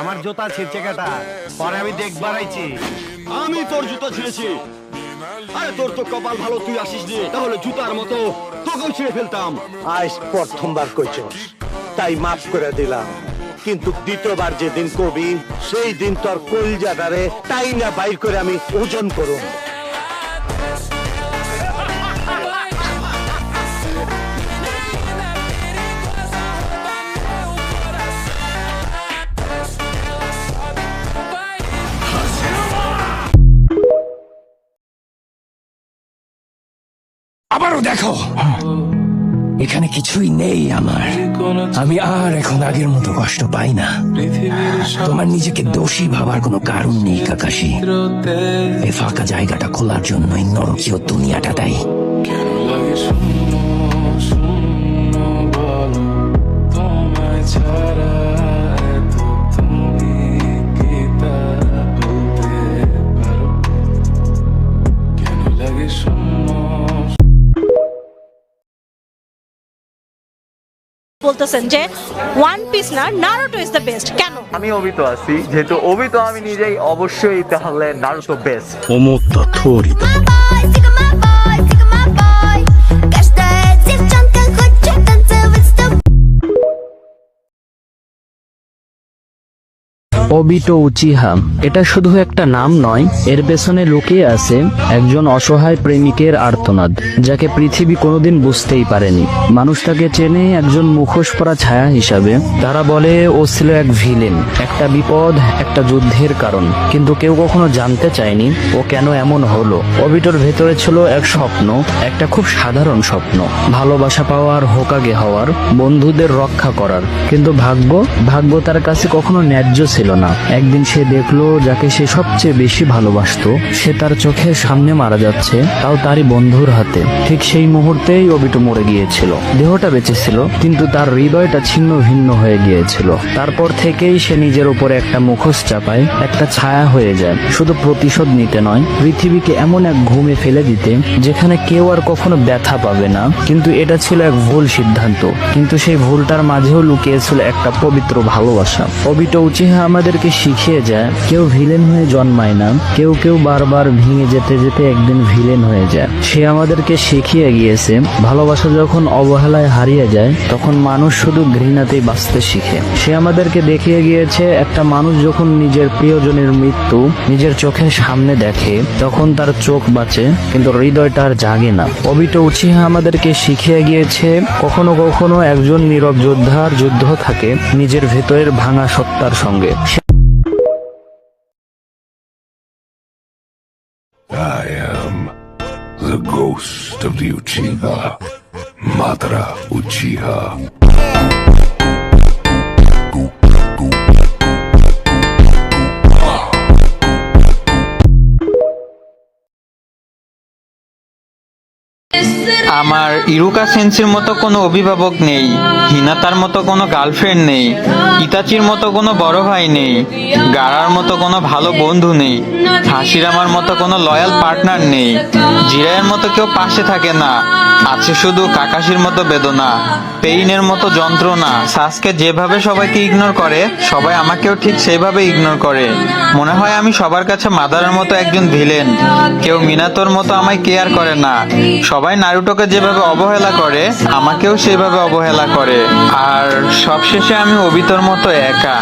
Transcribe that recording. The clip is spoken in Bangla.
আমার জুতা ছিঁড়ছে কেটা? পরে আমি দেখবার আইছি। আমি তোর জুতা ছিঁড়েছি। আরে তোর তো কপাল ভালো, তুই আসিস নি, তাহলে জুতার মতো তোকেও ছিঁড়ে ফেলতাম। আজ প্রথমবার কইছস, তাই মাফ করে দিলাম। কিন্তু দ্বিতীয়বার যেদিন কবি, সেই দিন তোর কলজাটারে তাই না বাইর করে আমি ওজন করুম। আবারও দেখো, এখানে কিছুই নেই আমার। আমি আর এখন আগের মতো কষ্ট পাই না। তোমার নিজেকে দোষী ভাবার কোনো কারণ নেই কাকাশি। এই ফাঁকা জায়গাটা খোলার জন্যই নরকীয় দুনিয়াটা দায়ী। বলতেছেন যে ওয়ান পিস না নারুটো ইজ দ্য বেস্ট, কেন? আমি অবিত আছি, যেহেতু অবিত আমি নিজেই, অবশ্যই তাহলে নারুতো বেস্ট। Омутта Торита. ওবিটো উচিহা এটা শুধু একটা নাম নয়, এর পেছনে লুকিয়ে আছে একজন অসহায় প্রেমিকের আর্তনাদ, যাকে পৃথিবী কোনোদিন বুঝতেই পারেনি। মানুষ তাকে চেনে একজন মুখোশ পরা ছায়া হিসাবে। তারা বলে ও ছিল এক ভিলেন, একটা বিপদ, একটা যুদ্ধের কারণ, কিন্তু কেউ কখনো জানতে চায়নি ও কেন এমন হলো। ওবিটোর ভেতরে ছিল এক স্বপ্ন, একটা খুব সাধারণ স্বপ্ন, ভালোবাসা পাওয়ার, হোকাগে হওয়ার, বন্ধুদের রক্ষা করার। কিন্তু ভাগ্য তার কাছে কখনো ন্যায্য ছিল না। একদিন সে দেখলো যাকে সে সবচেয়ে বেশি ভালোবাসতো, সে তার চোখের সামনে মারা যাচ্ছে, তাও তারই বন্ধুর হাতে। ঠিক সেই মুহূর্তেই ওবিটো মরে গিয়েছিল। দেহটা বেঁচে ছিল, কিন্তু তার হৃদয়টা ছিন্ন ভিন্ন হয়ে গিয়েছিল। তারপর থেকেই সে নিজের উপরে একটা মুখোশ চাপায়, একটা ছায়া হয়ে যায়, শুধু প্রতিশোধ নিতে নয়, পৃথিবীকে এমন এক ঘুমে ফেলে দিতে যেখানে কেউ আর কখনো ব্যথা পাবে না। কিন্তু এটা ছিল এক ভুল সিদ্ধান্ত, কিন্তু সেই ভুলটার মাঝেও লুকিয়েছিল একটা পবিত্র ভালোবাসা। ওবিটো উচিহা আমাদেরকে শিখিয়ে যায়, কেউ ভিলেন হয়ে জন্মায় না, কেউ বারবার ভেঙে যেতে যেতে একদিন ভিলেন হয়ে যায়। সে আমাদেরকে শিখিয়ে গিয়েছে, ভালোবাসা যখন অবহেলায় হারিয়ে যায়, তখন মানুষ শুধু ঘৃণাতেই বাঁচতে শিখে। সে আমাদেরকে দেখিয়ে গিয়েছে, একটা মানুষ যখন নিজের প্রিয়জনের মৃত্যু নিজের চোখের সামনে দেখে, তখন তার চোখ বাঁচে, কিন্তু হৃদয়টা আর জাগে না। ওবিটো উচিহা আমাদেরকে শিখিয়ে গিয়েছে, কখনো কখনো একজন নীরব যোদ্ধার যুদ্ধ থাকে নিজের ভেতরের ভাঙা সত্তার সঙ্গে। I am the ghost of the Uchiha, Madara Uchiha. আমার ইরুকা সেন্সির মতো কোনো অভিভাবক নেই, হিনাতার মতো কোনো গার্লফ্রেন্ড নেই, ইতাচির মতো কোনো বড় ভাই নেই, গারার মতো কোনো ভালো বন্ধু নেই, হাসিরামার মতো কোনো লয়াল পার্টনার নেই, জিরায়ের মতো কেউ পাশে থাকে না। আছে শুধু কাকাশির মতো বেদনা, পেইনের মতো যন্ত্রণা। সাসকে যেভাবে সবাইকে ইগনোর করে, সবাই আমাকেও ঠিক সেইভাবে ইগনোর করে। মনে হয় আমি সবার কাছে মাদারের মতো একজন ভিলেন। কেউ মিনাতোর মতো আমায় কেয়ার করে না। সবাই নারুটোকে যেভাবে অবহেলা করে, আমাকেও সেভাবে অবহেলা করে। আর সবশেষে আমি ওবিতোর মতো একা।